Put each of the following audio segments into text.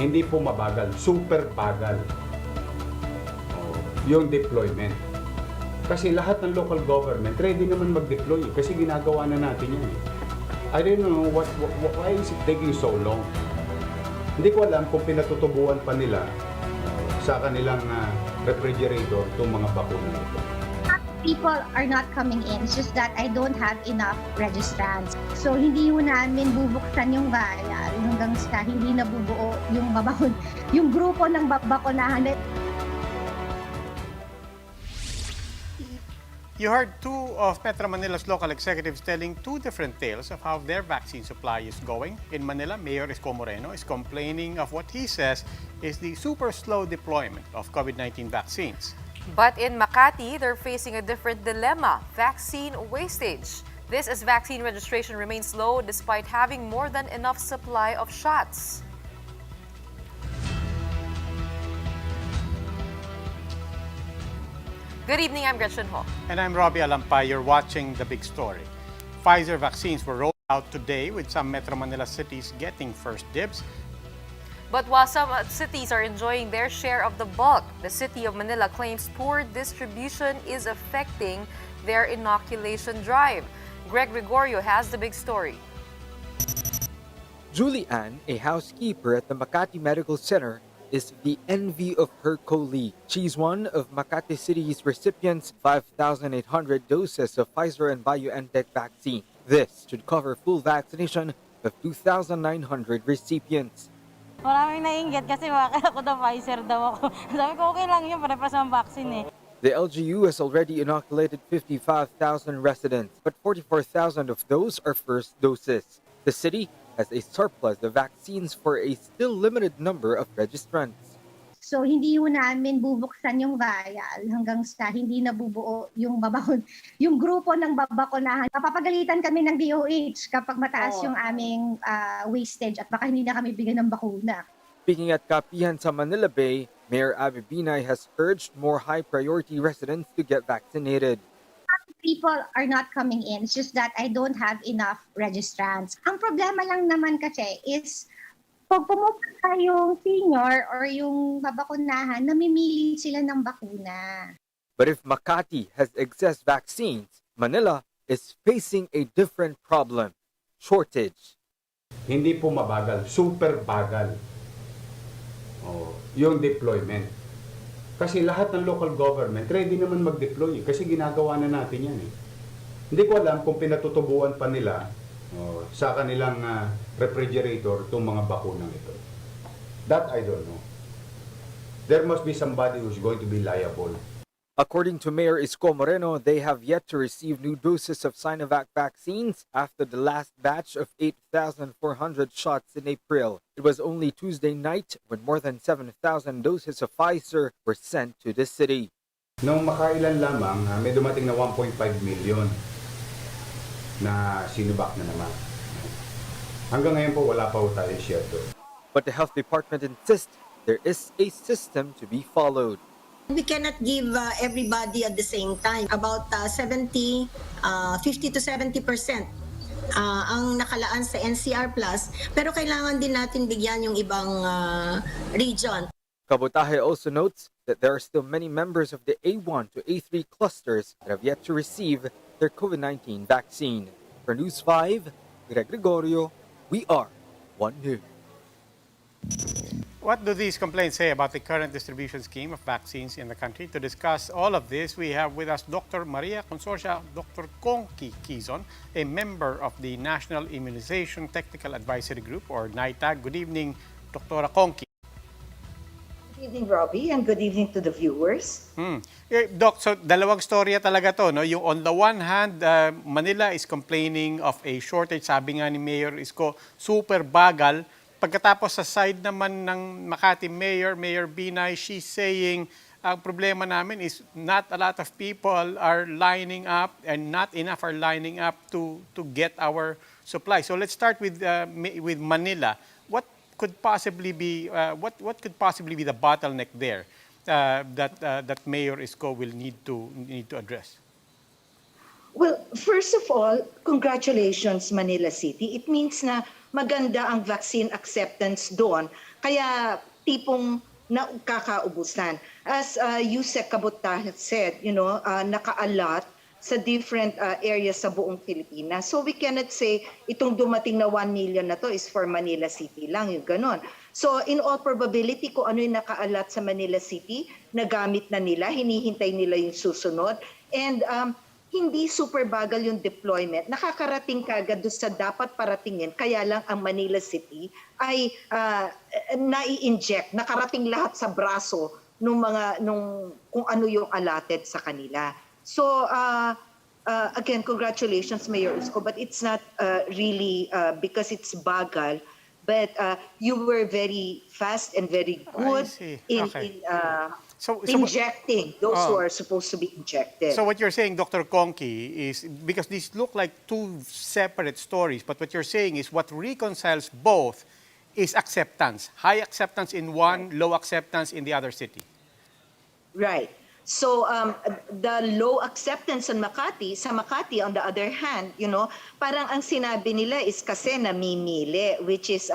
Hindi po mabagal, super bagal. Yung deployment. Kasi lahat ng local government ready naman mag-deploy kasi ginagawa na natin yan. I don't know why is it taking so long. Hindi ko alam kung pinatutubuan pa nila sa kanilang refrigerator itong mga bakuna ito. People are not coming in. It's just that I don't have enough registrants. So hindi ho namin bubuksan yung vial hanggang sa hindi nabubuo yung babakun, yung grupo ng babakunahan. You heard two of Metro Manila's local executives telling two different tales of how their vaccine supply is going. In Manila, Mayor Isko Moreno is complaining of what he says is the super slow deployment of COVID-19 vaccines. But in Makati, they're facing a different dilemma, vaccine wastage. This as vaccine registration remains low despite having more than enough supply of shots. Good evening, I'm Gretchen Ho. And I'm Robbie Alampay. You're watching The Big Story. Pfizer vaccines were rolled out today with some Metro Manila cities getting first dibs. But while some cities are enjoying their share of the bulk, the city of Manila claims poor distribution is affecting their inoculation drive. Greg Gregorio has the big story. Julie Ann, a housekeeper at the Makati Medical Center, is the envy of her colleague. She's one of Makati City's recipients 5,800 doses of Pfizer and BioNTech vaccine. This should cover full vaccination of 2,900 recipients. Maraming naiinggit kasi ako daw Pfizer daw ako. Sabi ko okay lang yun, pare-pares ang vaccine eh. The LGU has already inoculated 55,000 residents, but 44,000 of those are first doses. The city has a surplus of vaccines for a still limited number of registrants. So hindi ho namin bubuksan yung vial hanggang sa hindi nabubuo yung babakun, yung grupo ng babakunahan. Papapagalitan kami ng DOH kapag mataas yung aming wastage at baka hindi na kami bigyan ng bakuna. Speaking at Kapihan sa Manila Bay, Mayor Abby Binay has urged more high-priority residents to get vaccinated. People are not coming in. It's just that I don't have enough registrants. Ang problema lang naman kasi is pag pumupunta yung senior or yung babakunahan, namimili sila ng bakuna. But if Makati has excess vaccines, Manila is facing a different problem, shortage. Hindi po mabagal, super bagal. Yung deployment. Kasi lahat ng local government ready naman mag-deploy kasi ginagawa na natin yan. Hindi ko alam kung pinatutubuan pa nila sa kanilang refrigerator itong mga bakunang ito. That I don't know. There must be somebody who's going to be liable. According to Mayor Isko Moreno, they have yet to receive new doses of Sinovac vaccines after the last batch of 8,400 shots in April. It was only Tuesday night when more than 7,000 doses of Pfizer were sent to the city. Noong makailan lamang, may dumating na 1.5 million na Sinovac na naman. Hanggang ngayon po, wala pa po tayo share doon. But the health department insists there is a system to be followed. We cannot give everybody at the same time. About 50 to 70% ang nakalaan sa NCR+, pero kailangan din natin bigyan yung ibang region. Kabotahe also notes that there are still many members of the A1 to A3 clusters that have yet to receive their COVID-19 vaccine. For News 5, Greg Gregorio, we are One News. What do these complaints say about the current distribution scheme of vaccines in the country? To discuss all of this, we have with us Dr. Maria Consorcia, Dr. Conky Quizon, a member of the National Immunization Technical Advisory Group, or NITAG. Good evening, Dr. Conky. Good evening, Robbie, and good evening to the viewers. Doc, so dalawang storya talaga to, no? Yung on the one hand, Manila is complaining of a shortage, sabi nga ni Mayor Isko, super bagal. Pagkatapos sa side naman ng Makati Mayor, Mayor Binay, she's saying, ang problema namin is not a lot of people are lining up and not enough are lining up to get our supply. So let's start with Manila. What could possibly be the bottleneck there that Mayor Isko will need to address? Well, first of all, congratulations Manila City. It means na maganda ang vaccine acceptance doon Kaya tipong nakakaubusan. As Yusek Kabutah said, nakaalat sa different areas sa buong Pilipinas. So we cannot say itong dumating na 1 million na to is for Manila City lang, yung ganon. So in all probability, kung ano yung nakaalat sa Manila City, nagamit na nila, hinihintay nila yung susunod. And hindi super bagal yung deployment. Nakakarating kagad doon sa dapat paratingin, kaya lang ang Manila City ay nai-inject, nakarating lahat sa braso nung kung ano yung allotted sa kanila. So again, congratulations Mayor Usko, but it's not really because it's bagal, but you were very fast and very good see. in Okay. injecting those who Oh. are supposed to be injected. So what you're saying, Dr. Conky, is because these look like two separate stories, but what you're saying is what reconciles both is acceptance. High acceptance in one, low acceptance in the other city. Right. So the low acceptance sa Makati on the other hand, parang ang sinabi nila is kasi namimili, which is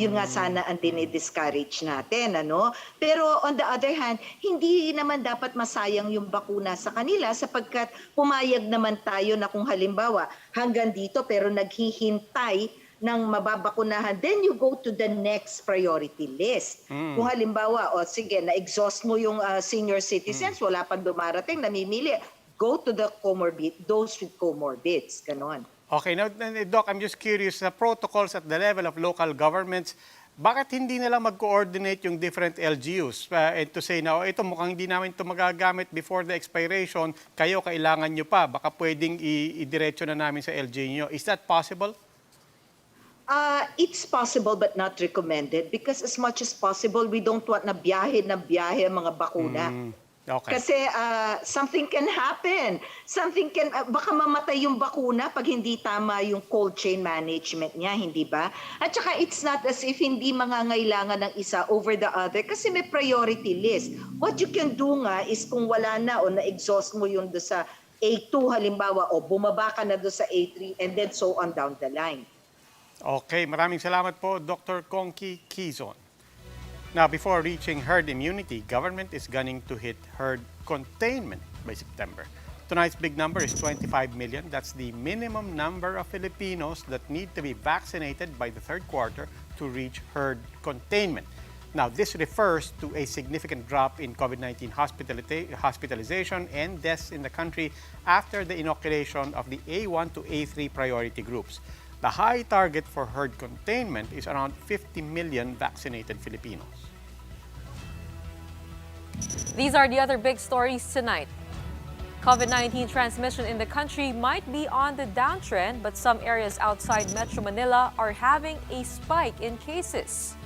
yun nga sana ang dinidiscourage natin, ano? Pero on the other hand, hindi naman dapat masayang yung bakuna sa kanila sapagkat pumayag naman tayo na kung halimbawa hanggang dito pero naghihintay ng mababakunahan, then you go to the next priority list. Kung halimbawa, sige, na-exhaust mo yung senior citizens, wala pang dumarating, namimili, go to the those with comorbids, ganon. Okay, now, Doc, I'm just curious, the protocols at the level of local governments, bakit hindi nila mag-coordinate yung different LGUs and to say na, ito mukhang hindi namin ito magagamit before the expiration, kayo kailangan nyo pa, baka pwedeng i-diretso na namin sa LGU nyo. Is that possible? It's possible but not recommended because as much as possible, we don't want na biyahe ang mga bakuna. Okay. Kasi something can happen. Baka mamatay yung bakuna pag hindi tama yung cold chain management niya, hindi ba? At saka it's not as if hindi mangangailangan ng isa over the other kasi may priority list. What you can do nga is kung wala na o na-exhaust mo yung doon sa A2 halimbawa o bumaba ka na doon sa A3 and then so on down the line. Okay, maraming salamat po, Dr. Conky Quizon. Now, before reaching herd immunity, government is gunning to hit herd containment by September. Tonight's big number is 25 million. That's the minimum number of Filipinos that need to be vaccinated by the third quarter to reach herd containment. Now, this refers to a significant drop in COVID-19 hospitalization and deaths in the country after the inoculation of the A1 to A3 priority groups. The high target for herd containment is around 50 million vaccinated Filipinos. These are the other big stories tonight. COVID-19 transmission in the country might be on the downtrend, but some areas outside Metro Manila are having a spike in cases.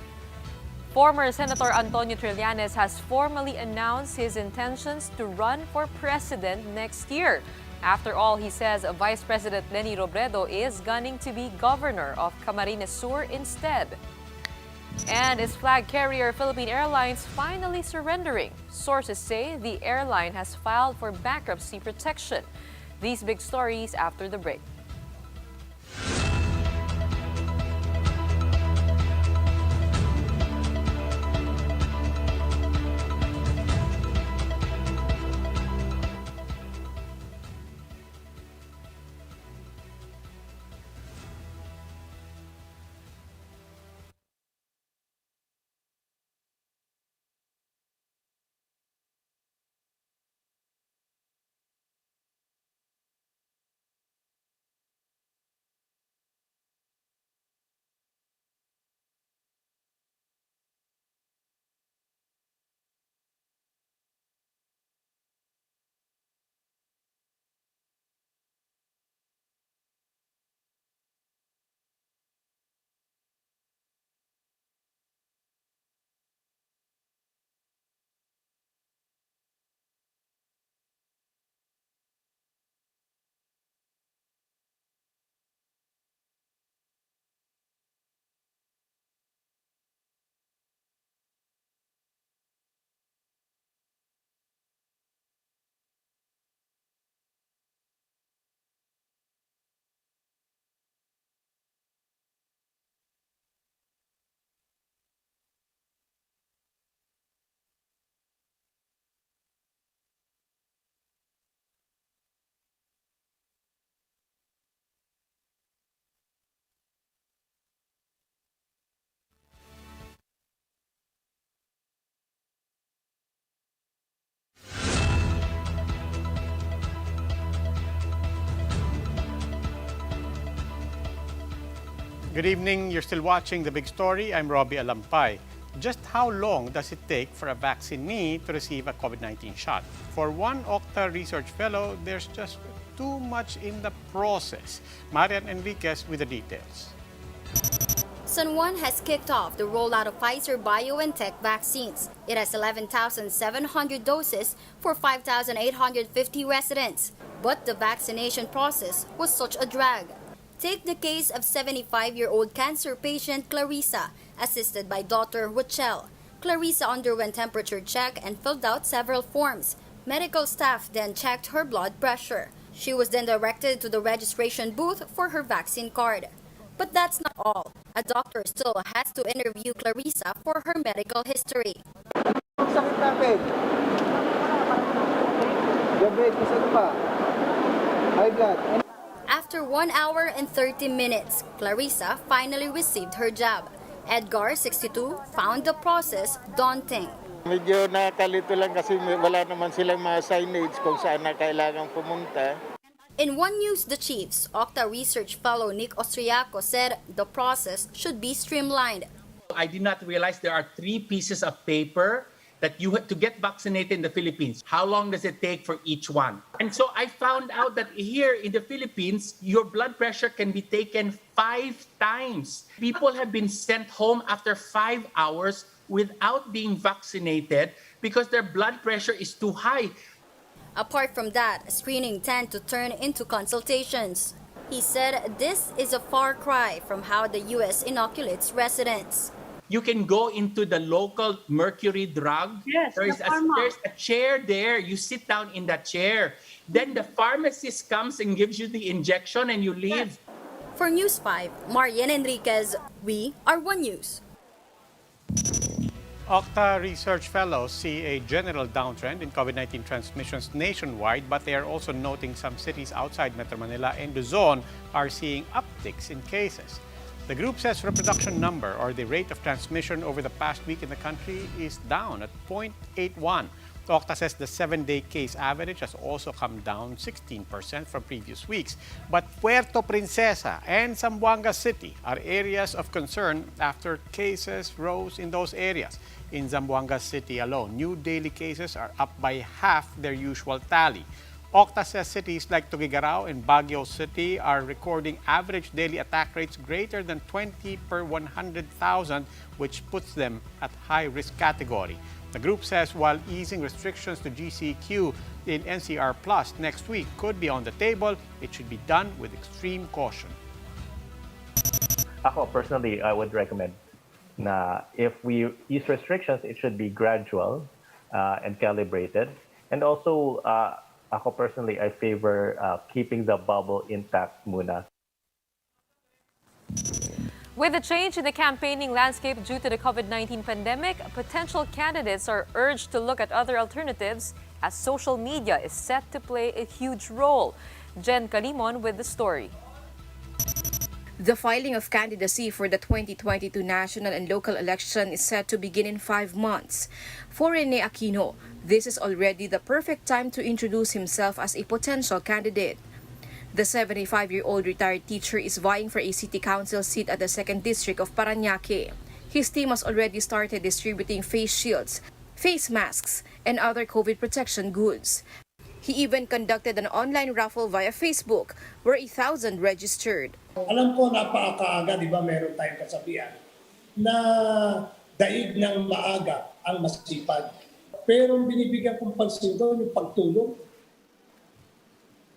Former Senator Antonio Trillanes has formally announced his intentions to run for president next year. After all, he says Vice President Leni Robredo is gunning to be governor of Camarines Sur instead. And is flag carrier Philippine Airlines finally surrendering? Sources say the airline has filed for bankruptcy protection. These big stories after the break. Good evening. You're still watching The Big Story. I'm Robbie Alampay. Just how long does it take for a vaccinee to receive a COVID-19 shot? For one Octa research fellow, there's just too much in the process. Marian Enriquez with the details. San Juan has kicked off the rollout of Pfizer-BioNTech vaccines. It has 11,700 doses for 5,850 residents. But the vaccination process was such a drag. Take the case of 75-year-old cancer patient Clarissa, assisted by Dr. Rochelle. Clarissa underwent temperature check and filled out several forms. Medical staff then checked her blood pressure. She was then directed to the registration booth for her vaccine card. But that's not all. A doctor still has to interview Clarissa for her medical history. Sakit natin. Diabetes, ano pa? High blood. After 1 hour and 30 minutes, Clarissa finally received her jab. Edgar, 62, found the process daunting. Medyo nakakalito lang kasi wala naman silang mga signage kung saan na kailangang pumunta. In One News The Chiefs, Octa research fellow Nick Austriaco said the process should be streamlined. I did not realize there are 3 pieces of paper that you have to get vaccinated in the Philippines. How long does it take for each one? And so I found out that here in the Philippines, your blood pressure can be taken 5 times. People have been sent home after 5 hours without being vaccinated because their blood pressure is too high. Apart from that, screening tend to turn into consultations. He said this is a far cry from how the U.S. inoculates residents. You can go into the local Mercury drug. Yes, There's a chair there. You sit down in that chair. Then the pharmacist comes and gives you the injection and you leave. For News 5, Marian Enriquez, we are One News. Octa research fellows see a general downtrend in COVID-19 transmissions nationwide, but they are also noting some cities outside Metro Manila and Luzon are seeing upticks in cases. The group says reproduction number, or the rate of transmission over the past week in the country, is down at 0.81. Octa says the 7-day case average has also come down 16% from previous weeks. But Puerto Princesa and Zamboanga City are areas of concern after cases rose in those areas. In Zamboanga City alone, new daily cases are up by half their usual tally. Octa says cities like Tuguegarao and Baguio City are recording average daily attack rates greater than 20 per 100,000, which puts them at high-risk category. The group says while easing restrictions to GCQ in NCR Plus next week could be on the table, it should be done with extreme caution. Ako, personally, I would recommend na if we ease restrictions, it should be gradual and calibrated. And also, ako personally, I favor keeping the bubble intact muna. With the change in the campaigning landscape due to the COVID-19 pandemic, potential candidates are urged to look at other alternatives as social media is set to play a huge role. Jen Calimon with the story. The filing of candidacy for the 2022 national and local election is set to begin in 5 months. For Rene Aquino, this is already the perfect time to introduce himself as a potential candidate. The 75-year-old retired teacher is vying for a city council seat at the 2nd District of Parañaque. His team has already started distributing face shields, face masks, and other COVID protection goods. He even conducted an online raffle via Facebook where 1,000 registered. Alam ko napakaaga, di ba meron tayong kasabihan na daig ng maaga ang masipag. Pero ang binibigyan kong pansin doon, yung pagtulong.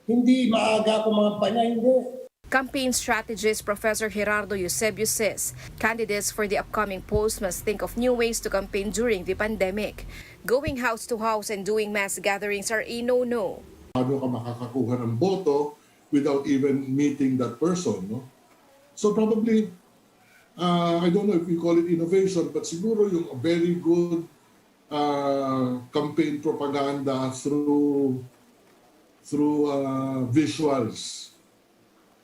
Hindi maaga kung mga panya, hindi. Campaign strategist Professor Gerardo Eusebio says candidates for the upcoming polls must think of new ways to campaign during the pandemic. Going house to house and doing mass gatherings are a no-no. Paano ka makakakuha ng boto without even meeting that person, no? So probably, I don't know if we call it innovation, but siguro yung very good campaign propaganda through visuals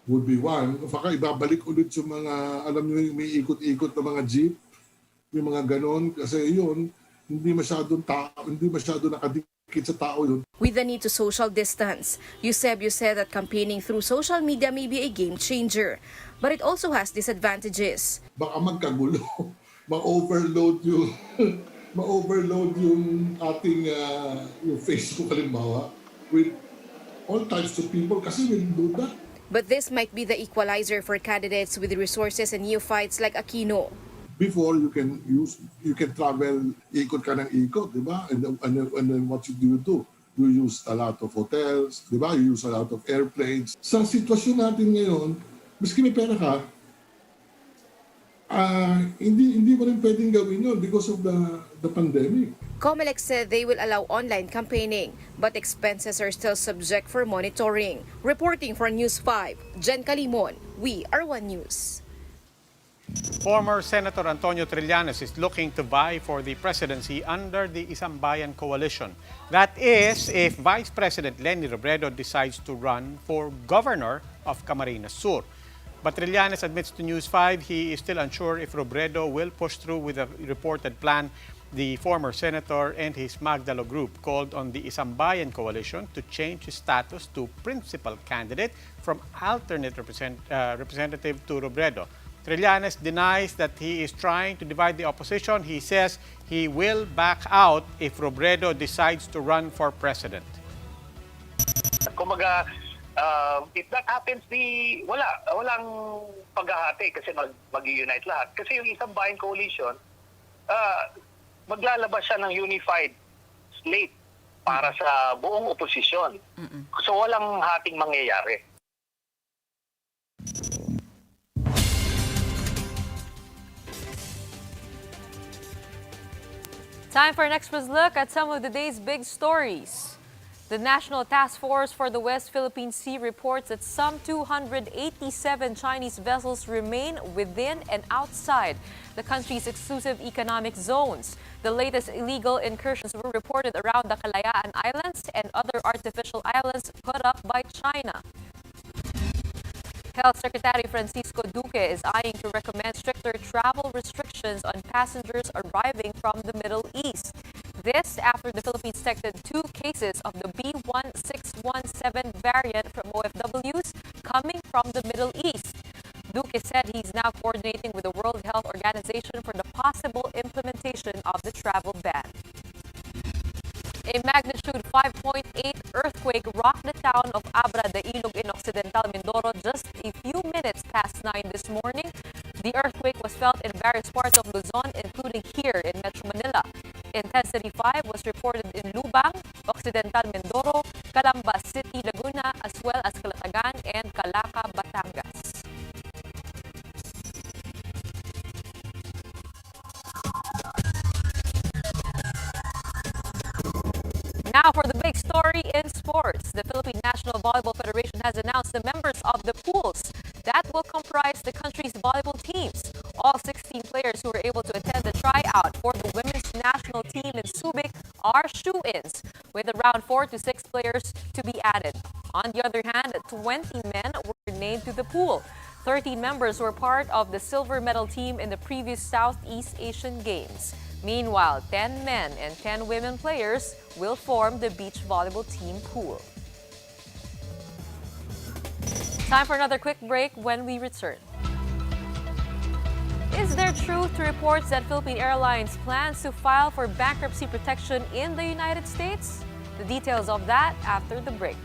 would be one. Baka ibabalik ulit yung mga, alam nyo yung may ikot-ikot na mga jeep, yung mga ganon, kasi yun, hindi masyado nakadikit Kita sa tao yun. With the need to social distance, Eusebio said that campaigning through social media may be a game changer, but it also has disadvantages. Baka magkagulo, ma-overload yung ma-overload yung ating yung Facebook halimbawa with all types of people kasi will do that. But this might be the equalizer for candidates with resources and neophytes like Aquino. Before you can travel, ikot ka ng ikot, di ba? And then what you do? You use a lot of hotels, di ba? You use a lot of airplanes. Sa sitwasyon natin ngayon, maski may pera ka, hindi mo rin pwedeng gawin yun because of the pandemic. Comelec said they will allow online campaigning, but expenses are still subject for monitoring. Reporting for News 5, Jen Calimon, We Are One News. Former Senator Antonio Trillanes is looking to vie for the presidency under the Isang Bayan coalition. That is, if Vice President Leni Robredo decides to run for governor of Camarines Sur. But Trillanes admits to News 5 he is still unsure if Robredo will push through with a reported plan. The former senator and his Magdalo group called on the Isang Bayan coalition to change his status to principal candidate from alternate representative to Robredo. Trillanes denies that he is trying to divide the opposition. He says he will back out if Robredo decides to run for president. Kumaga, if that happens, walang paghahati kasi mag-unite lahat. Kasi yung Isang Bayan coalition, maglalabas siya ng unified slate para sa buong oposisyon. So walang hating mangyayari. Time for an express look at some of the day's big stories. The National Task Force for the West Philippine Sea reports that some 287 Chinese vessels remain within and outside the country's exclusive economic zones. The latest illegal incursions were reported around the Kalayaan Islands and other artificial islands put up by China. Health Secretary Francisco Duque is eyeing to recommend stricter travel restrictions on passengers arriving from the Middle East. This after the Philippines detected 2 cases of the B1617 variant from OFWs coming from the Middle East. Duque said he's now coordinating with the World Health Organization for the possible implementation of the travel ban. A magnitude 5.8 earthquake rocked the town of Abra de Ilog in Occidental Mindoro just a few minutes past 9 this morning. The earthquake was felt in various parts of Luzon, including here in Metro Manila. Intensity 5 was reported in Lubang, Occidental Mindoro, Calamba City, Laguna, as well as Calatagan and Calaca, Batangas. Now for the big story in sports. The Philippine National Volleyball Federation has announced the members of the pools that will comprise the country's volleyball teams. All 16 players who were able to attend the tryout for the women's national team in Subic are shoe-ins, with around 4 to 6 players to be added. On the other hand, 20 men were named to the pool. 13 members were part of the silver medal team in the previous Southeast Asian Games. Meanwhile, 10 men and 10 women players will form the beach volleyball team pool. Time for another quick break. When we return. Is there truth to reports that Philippine Airlines plans to file for bankruptcy protection in the United States? The details of that after the break.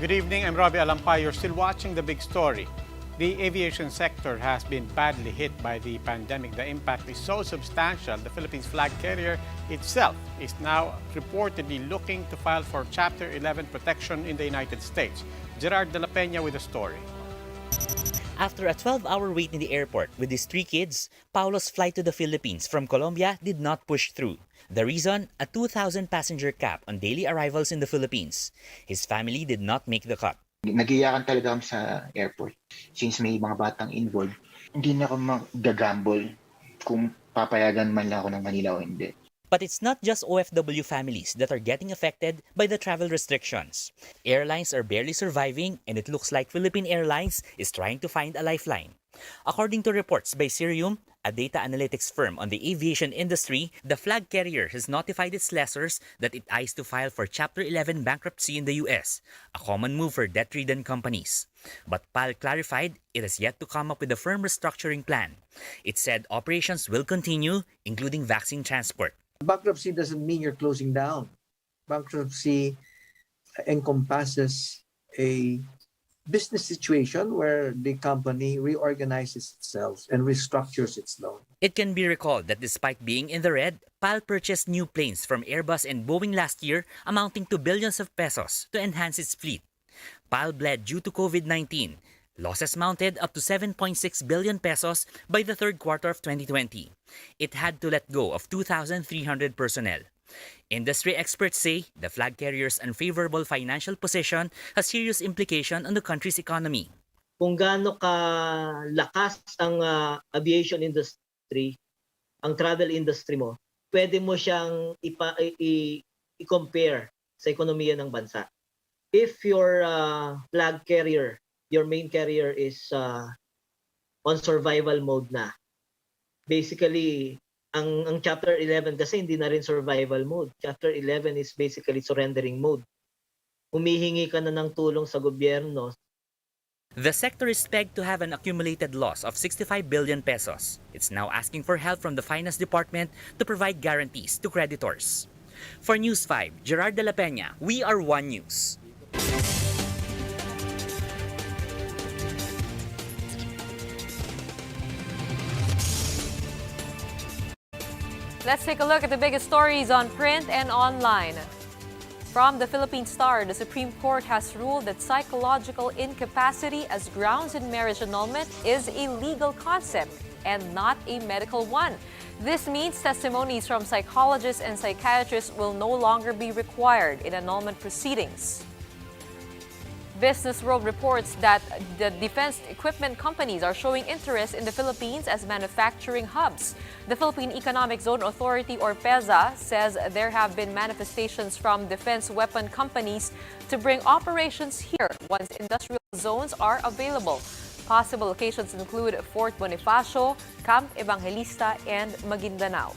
Good evening, I'm Robbie Alampay. You're still watching The Big Story. The aviation sector has been badly hit by the pandemic. The impact is so substantial, the Philippines flag carrier itself is now reportedly looking to file for Chapter 11 protection in the United States. Gerard de la Peña with the story. After a 12-hour wait in the airport with his 3 kids, Paulo's flight to the Philippines from Colombia did not push through. The reason, a 2,000-passenger cap on daily arrivals in the Philippines. His family did not make the cut. Nagiyakan talaga kami sa airport since may mga batang involved. Hindi na ako mag-gamble kung papayagan man lang ako ng Manila o hindi. But it's not just OFW families that are getting affected by the travel restrictions. Airlines are barely surviving, and it looks like Philippine Airlines is trying to find a lifeline. According to reports by Cirium, a data analytics firm on the aviation industry, the flag carrier has notified its lessors that it eyes to file for Chapter 11 bankruptcy in the US, a common move for debt-ridden companies. But PAL clarified it has yet to come up with a firm restructuring plan. It said operations will continue, including vaccine transport. Bankruptcy doesn't mean you're closing down. Bankruptcy encompasses a business situation where the company reorganizes itself and restructures its loan. It can be recalled that despite being in the red, PAL purchased new planes from Airbus and Boeing last year amounting to billions of pesos to enhance its fleet. PAL bled due to COVID-19. Losses mounted up to 7.6 billion pesos by the third quarter of 2020. It had to let go of 2,300 personnel. Industry experts say the flag carrier's unfavorable financial position has serious implication on the country's economy. Kung gaano kalakas ang aviation industry, ang travel industry mo, pwede mo siyang i-compare sa ekonomiya ng bansa. If your flag carrier, your main carrier is on survival mode na, basically, ang Chapter 11 kasi hindi na rin survival mode. Chapter 11 is basically surrendering mode. Humihingi ka na ng tulong sa gobyerno. The sector is pegged to have an accumulated loss of 65 billion pesos. It's now asking for help from the Finance Department to provide guarantees to creditors. For News 5, Gerard de la Peña, we are One News. Let's take a look at the biggest stories on print and online. From the Philippine Star, the Supreme Court has ruled that psychological incapacity as grounds in marriage annulment is a legal concept and not a medical one. This means testimonies from psychologists and psychiatrists will no longer be required in annulment proceedings. Business World reports that the defense equipment companies are showing interest in the Philippines as manufacturing hubs. The Philippine Economic Zone Authority, or PEZA, says there have been manifestations from defense weapon companies to bring operations here once industrial zones are available. Possible locations include Fort Bonifacio, Camp Evangelista, and Maguindanao.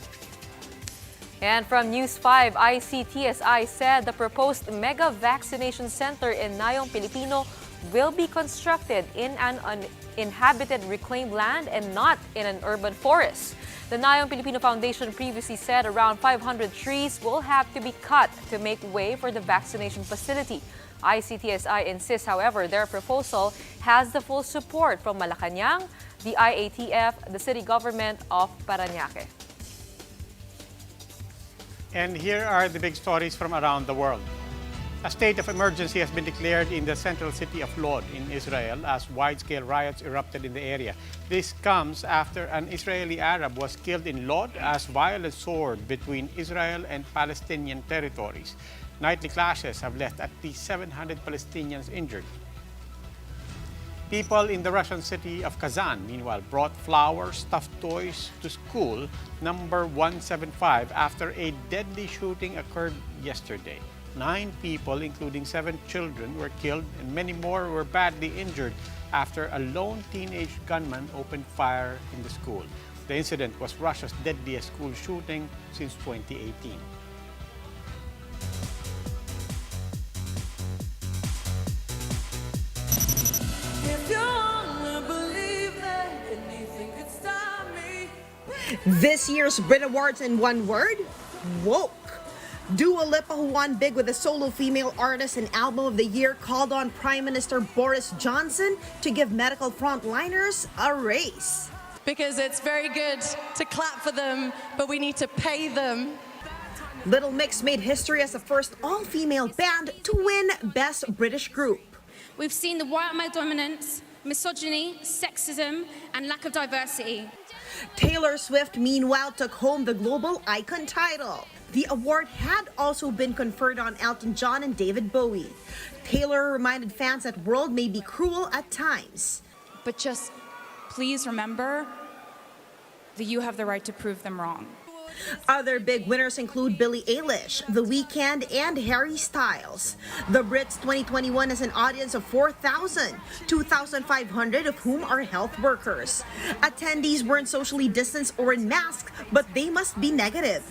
And from News 5, ICTSI said the proposed mega vaccination center in Nayong Pilipino will be constructed in an uninhabited reclaimed land and not in an urban forest. The Nayong Pilipino Foundation previously said around 500 trees will have to be cut to make way for the vaccination facility. ICTSI insists, however, their proposal has the full support from Malacanang, the IATF, the city government of Parañaque. And here are the big stories from around the world. A state of emergency has been declared in the central city of Lod in Israel as wide-scale riots erupted in the area. This comes after an Israeli Arab was killed in Lod as violence soared between Israel and Palestinian territories. Nightly clashes have left at least 700 Palestinians injured. People in the Russian city of Kazan, meanwhile, brought flowers, stuffed toys to school number 175 after a deadly shooting occurred yesterday. 9 people, including 7 children, were killed and many more were badly injured after a lone teenage gunman opened fire in the school. The incident was Russia's deadliest school shooting since 2018. This year's Brit Awards in one word, woke. Dua Lipa, who won big with a solo female artist and album of the year, called on Prime Minister Boris Johnson to give medical frontliners a raise. Because it's very good to clap for them, but we need to pay them. Little Mix made history as the first all-female band to win Best British Group. We've seen the white male dominance, misogyny, sexism, and lack of diversity. Taylor Swift, meanwhile, took home the Global Icon title. The award had also been conferred on Elton John and David Bowie. Taylor reminded fans that world may be cruel at times. But just please remember that you have the right to prove them wrong. Other big winners include Billie Eilish, The Weeknd, and Harry Styles. The Brits 2021 has an audience of 4,000, 2,500 of whom are health workers. Attendees weren't socially distanced or in masks, but they must be negative.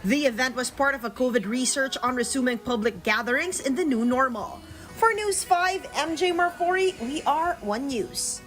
The event was part of a COVID research on resuming public gatherings in the new normal. For News 5, MJ Marfori, we are One News.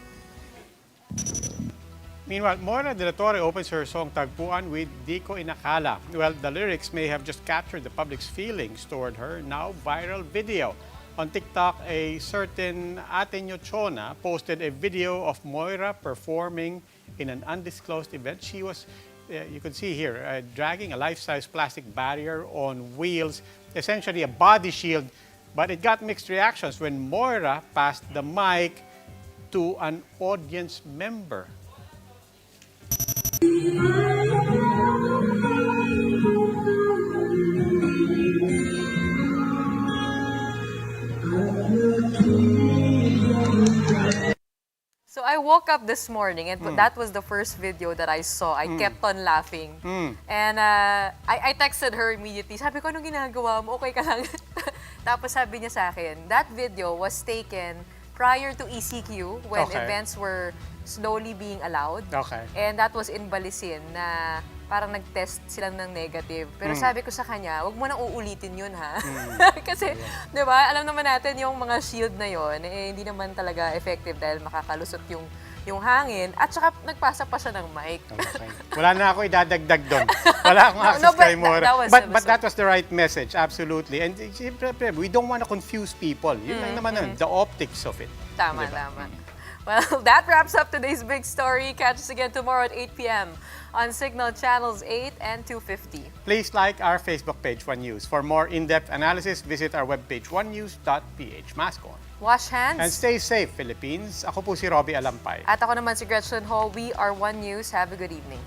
Meanwhile, Moira de la Torre opens her song Tagpuan with Di Ko Inakala. Well, the lyrics may have just captured the public's feelings toward her now viral video. On TikTok, a certain Ate Chona posted a video of Moira performing in an undisclosed event. She was, you can see here, dragging a life-size plastic barrier on wheels, essentially a body shield. But it got mixed reactions when Moira passed the mic to an audience member. So I woke up this morning and that was the first video that I saw. I kept on laughing. And I texted her immediately. Sabi ko, anong ginagawa mo? Okay ka lang? Tapos sabi niya sa akin, that video was taken prior to ECQ when events were slowly being allowed. And that was in Balisin na parang nag-test sila ng negative. Pero sabi ko sa kanya, wag mo nang uulitin yun ha. Kasi, di ba, alam naman natin yung mga shield na yun, eh, hindi naman talaga effective dahil makakalusot yung hangin. At saka nagpasa pa siya ng mic. Wala na ako idadagdag doon. Wala akong access kay Moira. But that was the right message, absolutely. And we don't want to confuse people. Yun lang naman the optics of it. Tama, tama. Well, that wraps up today's big story. Catch us again tomorrow at 8 p.m. on Signal Channels 8 and 250. Please like our Facebook page, One News. For more in-depth analysis, visit our webpage, onenews.ph. Mask on. Wash hands. And stay safe, Philippines. Ako po si Robbie Alampay. At ako naman si Gretchen Ho. We are One News. Have a good evening.